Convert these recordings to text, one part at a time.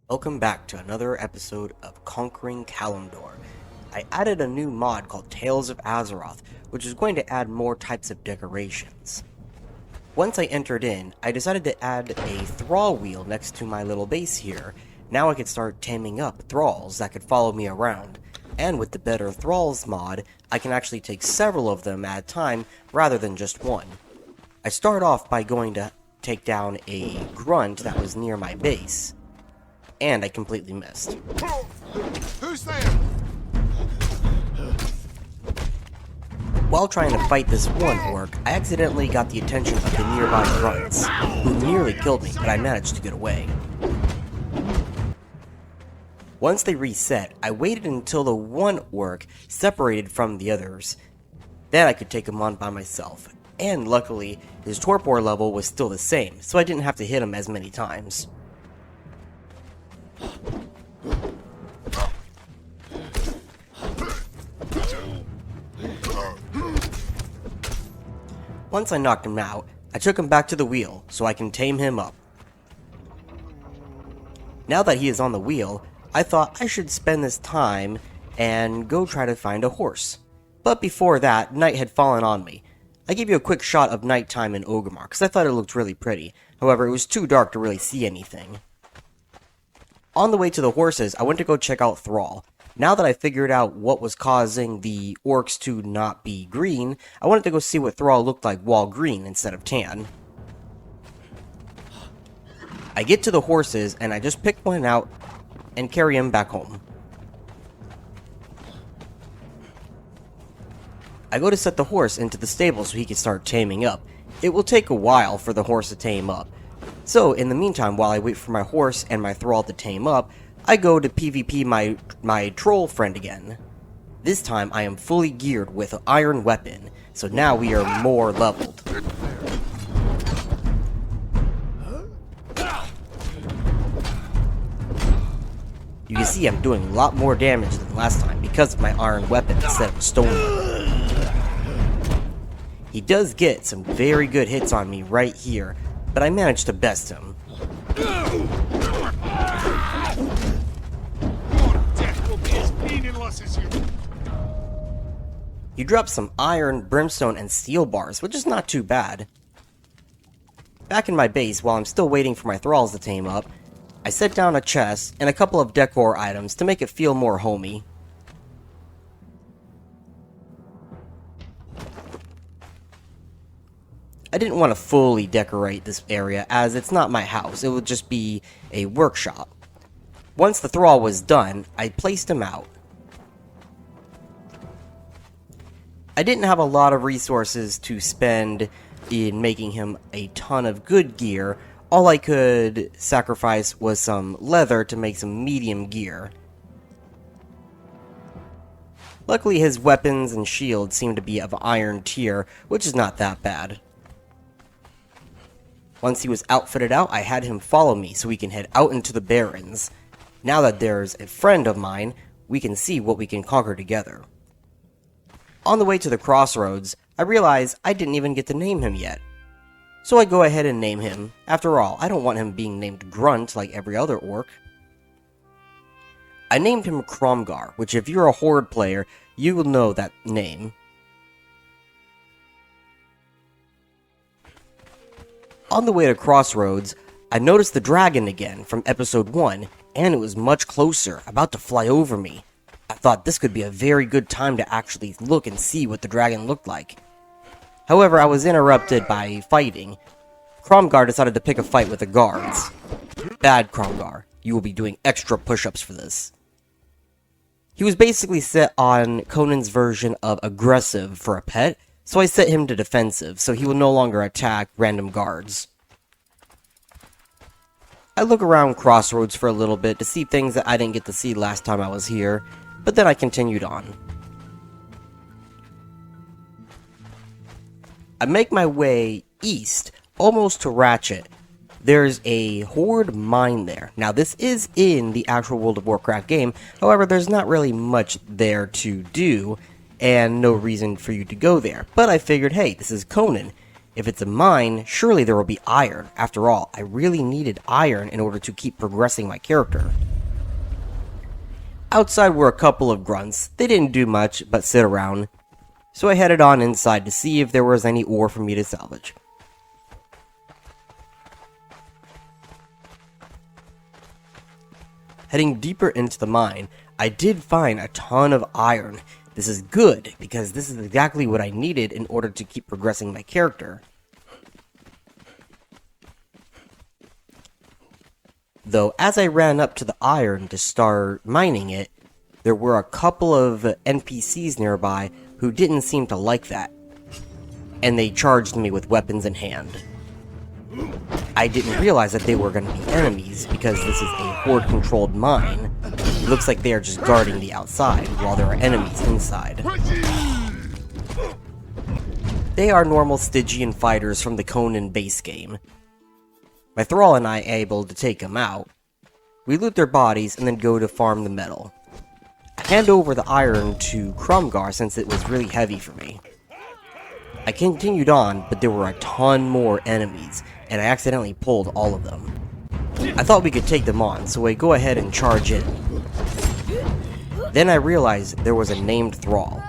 Welcome back to another episode of Conquering Kalimdor. I added a new mod called Tales of Azeroth, which is going to add more types of decorations. Once I entered in, I decided to add a thrall wheel next to my little base here. Now I could start taming up thralls that could follow me around. And with the Better Thralls mod, I can actually take several of them at a time rather than just one. I start off by going to take down a grunt that was near my base. And I completely missed. Who's there? While trying to fight this one orc, I accidentally got the attention of the nearby grunts, who nearly killed me, but I managed to get away. Once they reset, I waited until the one orc separated from the others. Then I could take him on by myself, and luckily, his torpor level was still the same, so I didn't have to hit him as many times. Once I knocked him out, I took him back to the wheel so I can tame him up. Now that he is on the wheel, I thought I should spend this time and go try to find a horse. But before that, night had fallen on me. I gave you a quick shot of nighttime in Orgrimmar because I thought it looked really pretty. However, it was too dark to really see anything. On the way to the horses, I went to go check out Thrall. Now that I figured out what was causing the orcs to not be green, I wanted to go see what Thrall looked like while green instead of tan. I get to the horses and I just pick one out and carry him back home. I go to set the horse into the stable so he can start taming up. It will take a while for the horse to tame up. So, in the meantime, while I wait for my horse and my thrall to tame up, I go to PvP my troll friend again. This time, I am fully geared with an iron weapon, so now we are more leveled. You can see I'm doing a lot more damage than last time because of my iron weapon instead of a stone weapon. He does get some very good hits on me right here, but I managed to best him. He dropped some iron, brimstone, and steel bars, which is not too bad. Back in my base, while I'm still waiting for my thralls to tame up, I set down a chest and a couple of decor items to make it feel more homey. I didn't want to fully decorate this area as it's not my house, it would just be a workshop. Once the thrall was done, I placed him out. I didn't have a lot of resources to spend in making him a ton of good gear. All I could sacrifice was some leather to make some medium gear. Luckily his weapons and shields seem to be of iron tier, which is not that bad. Once he was outfitted out, I had him follow me so we can head out into the Barrens. Now that there's a friend of mine, we can see what we can conquer together. On the way to the crossroads, I realize I didn't even get to name him yet. So I go ahead and name him. After all, I don't want him being named Grunt like every other orc. I named him Cromgar, which if you're a Horde player, you will know that name. On the way to Crossroads, I noticed the dragon again from episode 1, and it was much closer, about to fly over me. I thought this could be a very good time to actually look and see what the dragon looked like. However, I was interrupted by fighting. Cromgar decided to pick a fight with the guards. Bad Cromgar, you will be doing extra push-ups for this. He was basically set on Conan's version of aggressive for a pet, so I set him to defensive, so he will no longer attack random guards. I look around Crossroads for a little bit to see things that I didn't get to see last time I was here, but then I continued on. I make my way east, almost to Ratchet. There's a Horde mine there. Now this is in the actual World of Warcraft game, however there's not really much there to do, and no reason for you to go there. But I figured, hey, this is Conan. If it's a mine, surely there will be iron. After all, I really needed iron in order to keep progressing my character. Outside were a couple of grunts. They didn't do much but sit around, so I headed on inside to see if there was any ore for me to salvage. Heading deeper into the mine, I did find a ton of iron. This is good, because this is exactly what I needed in order to keep progressing my character. Though, as I ran up to the iron to start mining it, there were a couple of NPCs nearby who didn't seem to like that, and they charged me with weapons in hand. I didn't realize that they were going to be enemies, because this is a horde-controlled mine. It looks like they are just guarding the outside, while there are enemies inside. They are normal Stygian fighters from the Conan base game. My thrall and I are able to take them out. We loot their bodies and then go to farm the metal. I hand over the iron to Cromgar since it was really heavy for me. I continued on, but there were a ton more enemies, and I accidentally pulled all of them. I thought we could take them on, so I go ahead and charge in. Then I realized there was a named thrall.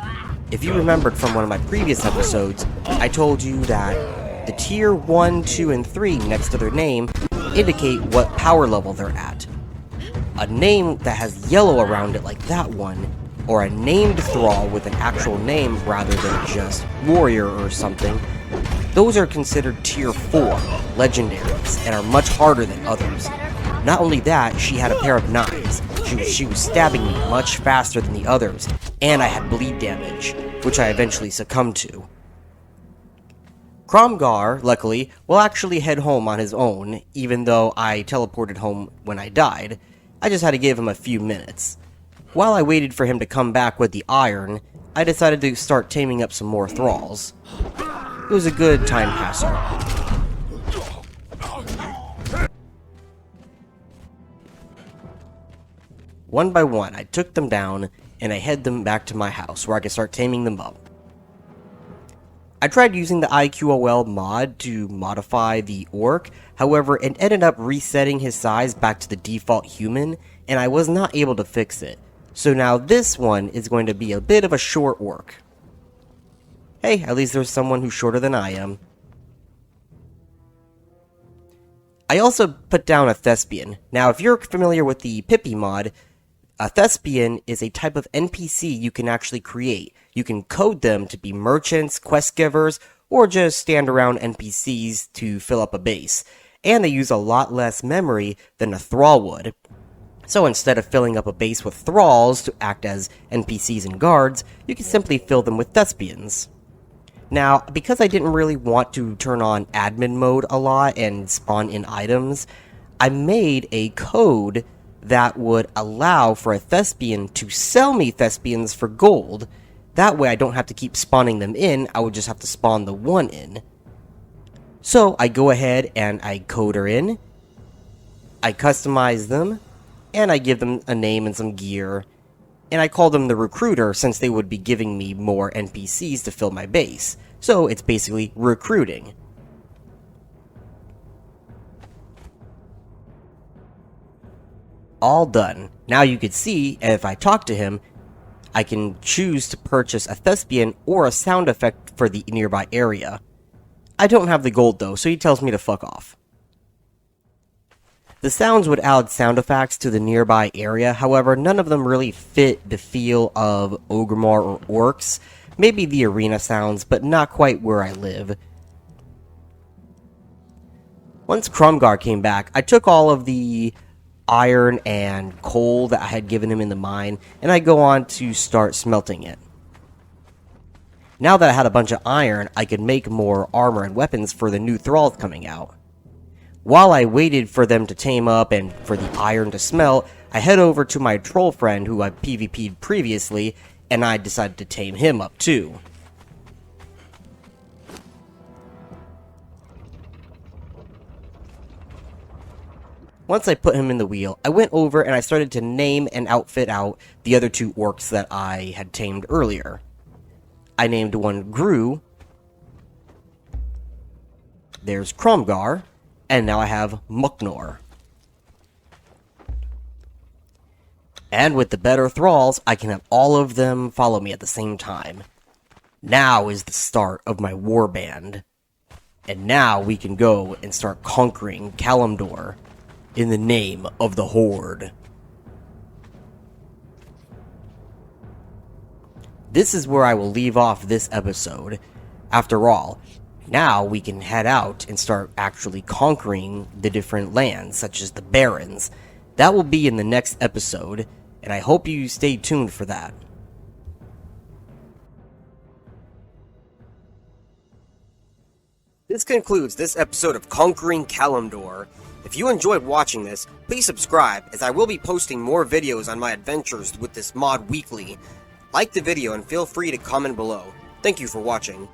If you remembered from one of my previous episodes, I told you that the tier 1, 2, and 3 next to their name indicate what power level they're at. A name that has yellow around it like that one, or a named thrall with an actual name rather than just warrior or something, those are considered tier 4 legendaries and are much harder than others. Not only that, she had a pair of knives. She was stabbing me much faster than the others, and I had bleed damage, which I eventually succumbed to. Cromgar, luckily, will actually head home on his own, even though I teleported home when I died. I just had to give him a few minutes. While I waited for him to come back with the iron, I decided to start taming up some more thralls. It was a good time passer. One by one, I took them down, and I head them back to my house, where I could start taming them up. I tried using the IQOL mod to modify the orc, however it ended up resetting his size back to the default human, and I was not able to fix it. So now this one is going to be a bit of a short orc. Hey, at least there's someone who's shorter than I am. I also put down a thespian. Now if you're familiar with the Pippi mod, a thespian is a type of NPC you can actually create. You can code them to be merchants, quest givers, or just stand around NPCs to fill up a base. And they use a lot less memory than a thrall would. So instead of filling up a base with thralls to act as NPCs and guards, you can simply fill them with thespians. Now, because I didn't really want to turn on admin mode a lot and spawn in items, I made a code that would allow for a thespian to sell me thespians for gold. That way I don't have to keep spawning them in, I would just have to spawn the one in. So I go ahead and I code her in, I customize them, and I give them a name and some gear, and I call them the recruiter since they would be giving me more NPCs to fill my base. So it's basically recruiting. All done. Now you can see, if I talk to him, I can choose to purchase a thespian or a sound effect for the nearby area. I don't have the gold though, so he tells me to fuck off. The sounds would add sound effects to the nearby area, however, none of them really fit the feel of Orgrimmar or orcs. Maybe the arena sounds, but not quite where I live. Once Cromgar came back, I took all of the iron and coal that I had given him in the mine, and I go on to start smelting it. Now that I had a bunch of iron, I could make more armor and weapons for the new thralls coming out. While I waited for them to tame up and for the iron to smelt, I head over to my troll friend who I PvP'd previously, and I decided to tame him up too. Once I put him in the wheel, I went over and I started to name and outfit out the other two orcs that I had tamed earlier. I named one Gru, there's Cromgar, and now I have Muknor. And with the better thralls, I can have all of them follow me at the same time. Now is the start of my warband. And now we can go and start conquering Kalimdor in the name of the Horde. This is where I will leave off this episode. After all, now we can head out and start actually conquering the different lands, such as the Barrens. That will be in the next episode, and I hope you stay tuned for that. This concludes this episode of Conquering Kalimdor. If you enjoyed watching this, please subscribe, as I will be posting more videos on my adventures with this mod weekly. Like the video and feel free to comment below. Thank you for watching.